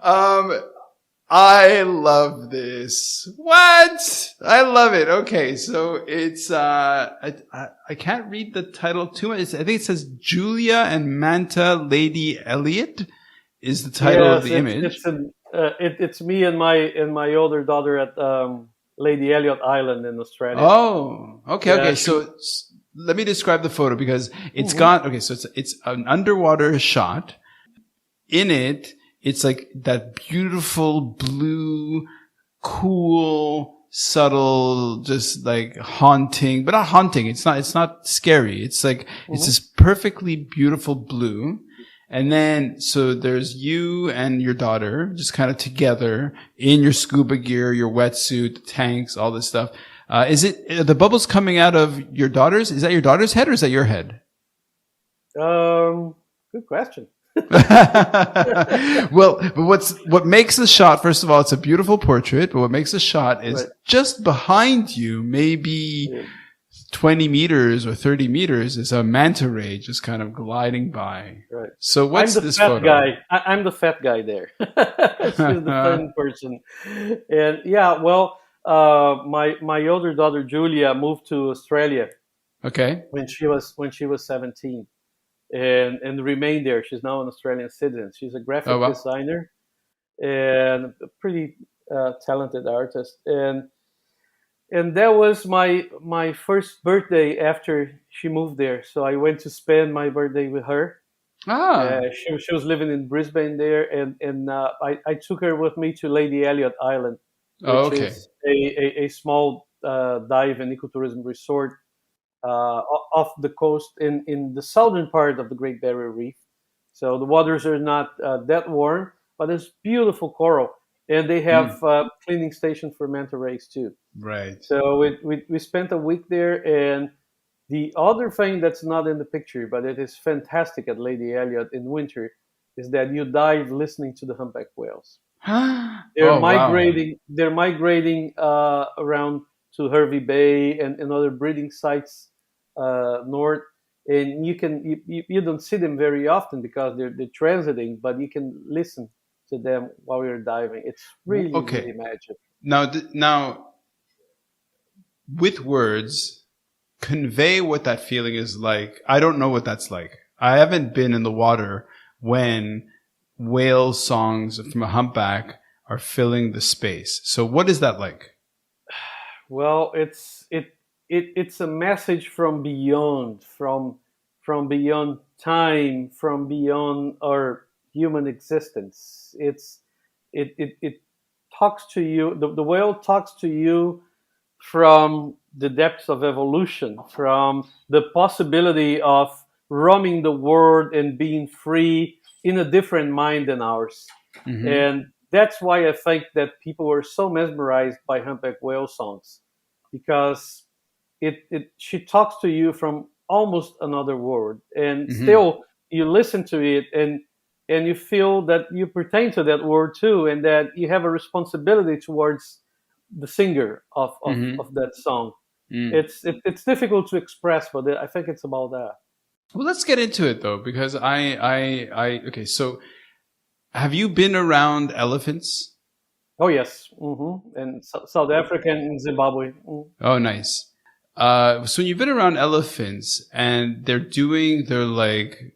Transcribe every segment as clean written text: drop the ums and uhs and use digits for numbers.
Um, I love this. What? I love it. Okay, so it's I can't read the title too much. I think it says Julia and Manta Lady Elliot is the title of the image. It's me and my older daughter at Lady Elliot Island in Australia. Oh, okay, Yeah, okay. So let me describe the photo because it's got okay. So it's an underwater shot. In it, it's like that beautiful blue, cool, subtle, just like haunting, but not haunting. It's not scary. It's like, it's this perfectly beautiful blue. And then, so there's you and your daughter just kind of together in your scuba gear, your wetsuit, tanks, all this stuff. Is it, are the bubbles coming out of your daughter's? Is that your daughter's head or is that your head? Good question. Well, but what makes the shot, first of all, it's a beautiful portrait, but what makes the shot is just behind you, maybe 20 meters or 30 meters, is a manta ray just kind of gliding by. Right. So what's this photo? I'm the fat guy there. She's the thin person. And yeah, well, my older daughter Julia moved to Australia. Okay. When she was 17. And remained there. She's now an Australian citizen. She's a graphic designer and a pretty talented artist. And that was my first birthday after she moved there. So I went to spend my birthday with her. She was living in Brisbane there, and I took her with me to Lady Elliot Island, which is a small dive and ecotourism resort off the coast in the southern part of the Great Barrier Reef. So the waters are not that warm, but it's beautiful coral. And they have cleaning stations for manta rays too. Right. So we spent a week there. And the other thing that's not in the picture, but it is fantastic at Lady Elliot in winter, is that you dive listening to the humpback whales. They're migrating. Wow. They're migrating around to Hervey Bay and other breeding sites north, and you don't see them very often because they're transiting, but you can listen to them while you're diving. It's really really magic. Now, with words, convey what that feeling is like. I don't know what that's like. I haven't been in the water when whale songs from a humpback are filling the space. So what is that like? Well, it's a message from beyond, from beyond time, from beyond our human existence. It talks to you. The whale talks to you from the depths of evolution, from the possibility of roaming the world and being free in a different mind than ours. Mm-hmm. And that's why I think that people were so mesmerized by humpback whale songs, because she talks to you from almost another world, and still you listen to it and you feel that you pertain to that world too, and that you have a responsibility towards the singer of that song. It's difficult to express, but I think it's about that. Well, let's get into it though, because okay, so have you been around elephants? Oh yes, and South Africa and Zimbabwe. Oh, nice. So you've been around elephants, and they're doing their like,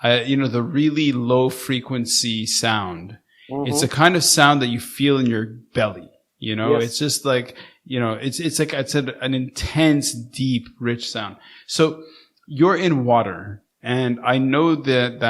the really low frequency sound. It's the kind of sound that you feel in your belly. Yes. It's just like, it's like an intense, deep, rich sound. So you're in water, and I know that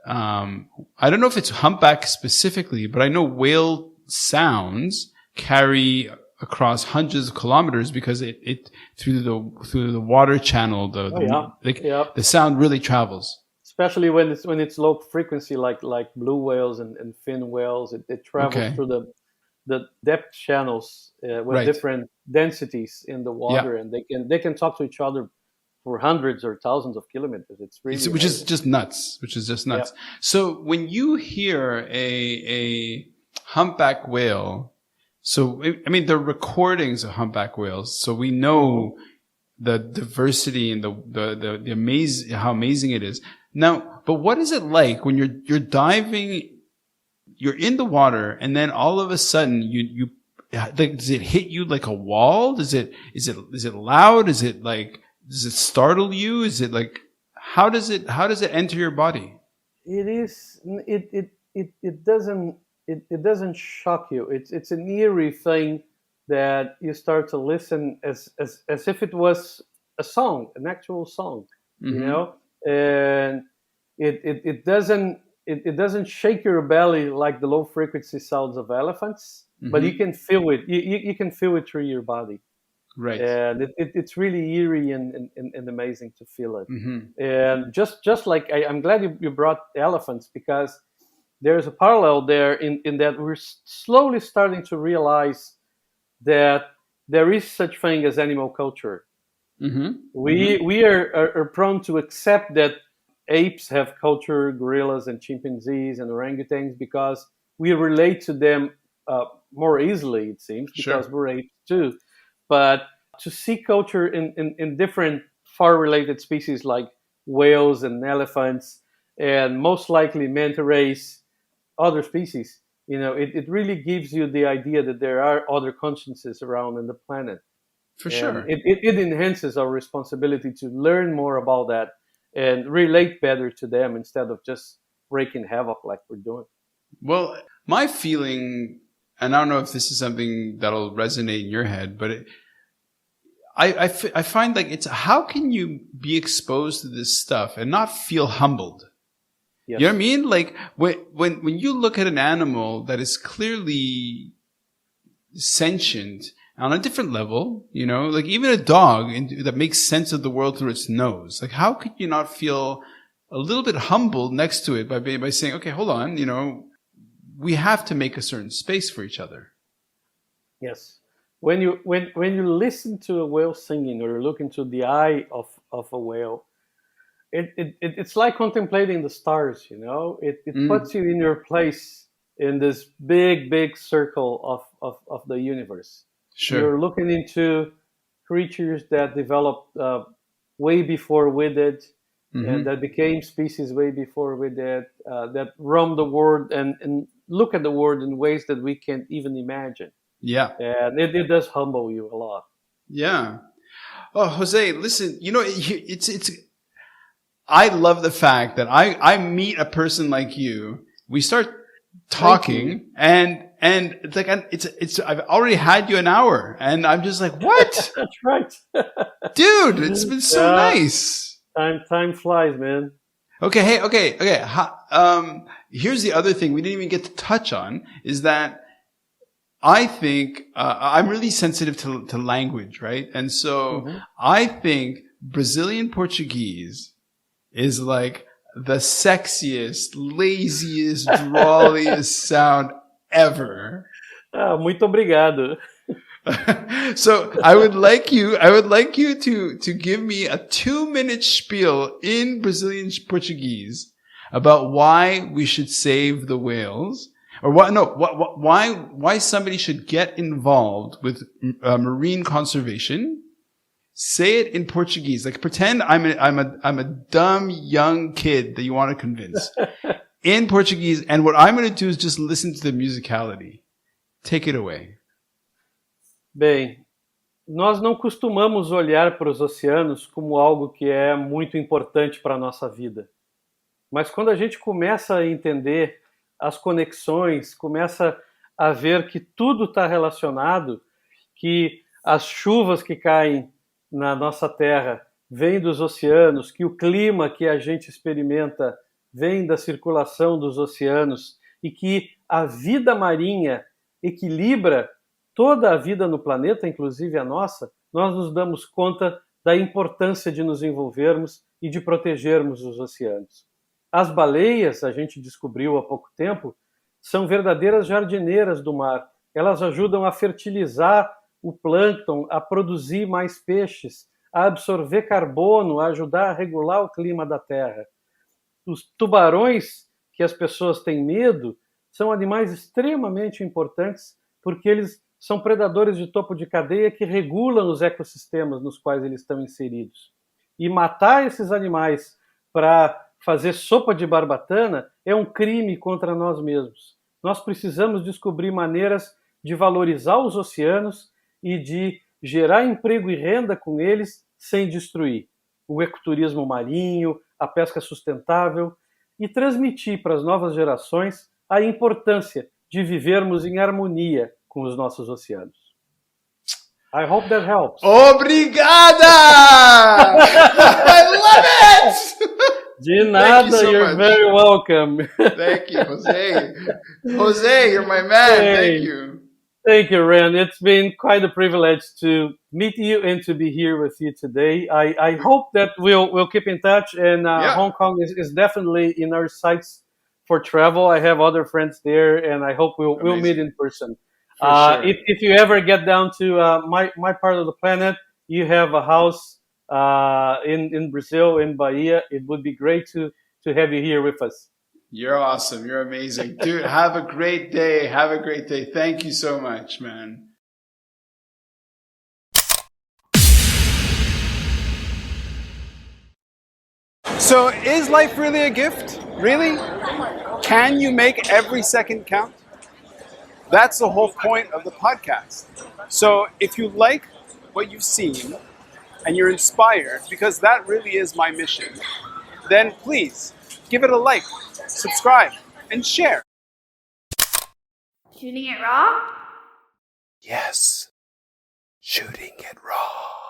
I don't know if it's humpback specifically, but I know whale sounds carry across hundreds of kilometers because it through the water channel, the sound really travels. Especially when it's low frequency, like blue whales and fin whales, it travels through the depth channels with different densities in the water, and they can talk to each other for hundreds or thousands of kilometers. It's really which is just nuts. Yeah. So when you hear a humpback whale, so I mean, they're recordings of humpback whales, so we know the diversity and the how amazing it is. Now, but what is it like when you're diving you're in the water, and then all of a sudden you like, does it hit you like a wall? Is it loud? Does it startle you? Is it like, how does it enter your body? It doesn't shock you. It's an eerie thing that you start to listen as if it was a song, an actual song, you know, and it doesn't shake your belly like the low frequency sounds of elephants, but you can feel it. You can feel it through your body. Right. And it's really eerie and amazing to feel it. And just like I'm glad you brought elephants, because there's a parallel there in that we're slowly starting to realize that there is such thing as animal culture. We are prone to accept that apes have culture, gorillas and chimpanzees and orangutans, because we relate to them more easily, it seems, because we're apes too. But to see culture in different far related species like whales and elephants, and most likely manta rays, other species, you know, it really gives you the idea that there are other consciences around in the planet. For sure. It enhances our responsibility to learn more about that and relate better to them instead of just wreaking havoc like we're doing. Well, my feeling, and I don't know if this is something that'll resonate in your head, but I find like it's, how can you be exposed to this stuff and not feel humbled? Yes. You know what I mean? Like when you look at an animal that is clearly sentient on a different level, you know, like even a dog that makes sense of the world through its nose, like how could you not feel a little bit humbled next to it by saying, okay, hold on, you know, we have to make a certain space for each other. Yes. When you listen to a whale singing, or look into the eye of a whale, it's like contemplating the stars, you know. It puts you in your place in this big circle of the universe. Sure. You're looking into creatures that developed way before we did, and that became species way before we did, that roam the world and look at the world in ways that we can't even imagine. Yeah. And it does humble you a lot. Yeah. Oh, Jose, listen, you know, it's I love the fact that I meet a person like you. We start talking, and it's like I've already had you an hour, and I'm just like, what? That's right, dude. It's been so nice. Time flies, man. Okay. Hey. Okay. Here's the other thing we didn't even get to touch on, is that I think I'm really sensitive to language, right? And so I think Brazilian Portuguese is like the sexiest, laziest, drawliest sound ever. Muito obrigado. So I would like you to give me a 2-minute spiel in Brazilian Portuguese about why we should save the whales. Or why somebody should get involved with marine conservation. Say it in Portuguese. Like pretend I'm a dumb young kid that you want to convince in Portuguese. And what I'm going to do is just listen to the musicality. Take it away. Bem, nós não costumamos olhar para os oceanos como algo que é muito importante para a nossa vida. Mas quando a gente começa a entender as conexões, começa a ver que tudo está relacionado, que as chuvas que caem na nossa terra vêm dos oceanos, que o clima que a gente experimenta vem da circulação dos oceanos, e que a vida marinha equilibra toda a vida no planeta, inclusive a nossa, nós nos damos conta da importância de nos envolvermos e de protegermos os oceanos. As baleias, a gente descobriu há pouco tempo, são verdadeiras jardineiras do mar. Elas ajudam a fertilizar o plâncton, a produzir mais peixes, a absorver carbono, a ajudar a regular o clima da Terra. Os tubarões, que as pessoas têm medo, são animais extremamente importantes, porque eles são predadores de topo de cadeia que regulam os ecossistemas nos quais eles estão inseridos. E matar esses animais para fazer sopa de barbatana é um crime contra nós mesmos. nós precisamos descobrir maneiras de valorizar os oceanos e de gerar emprego e renda com eles sem destruir. O ecoturismo marinho, a pesca sustentável e transmitir para as novas gerações a importância de vivermos em harmonia com os nossos oceanos. I hope that helps. Obrigada! I love it! De nada, so you're much. very welcome. Thank you, Jose. Jose, you're my man. Thank you. Thank you, Ren. It's been quite a privilege to meet you and to be here with you today. I hope that we'll keep in touch, and Hong Kong is definitely in our sights for travel. I have other friends there, and I hope we'll meet in person. Sure. If you ever get down to my part of the planet, you have a house in Brazil, in Bahia. It would be great to have you here with us. You're awesome. You're amazing. Dude, have a great day. Have a great day. Thank you so much, man. So is life really a gift? Really? Can you make every second count? That's the whole point of the podcast. So if you like what you've seen and you're inspired, because that really is my mission, then please give it a like, subscribe, and share. Shooting it raw? Yes, shooting it raw.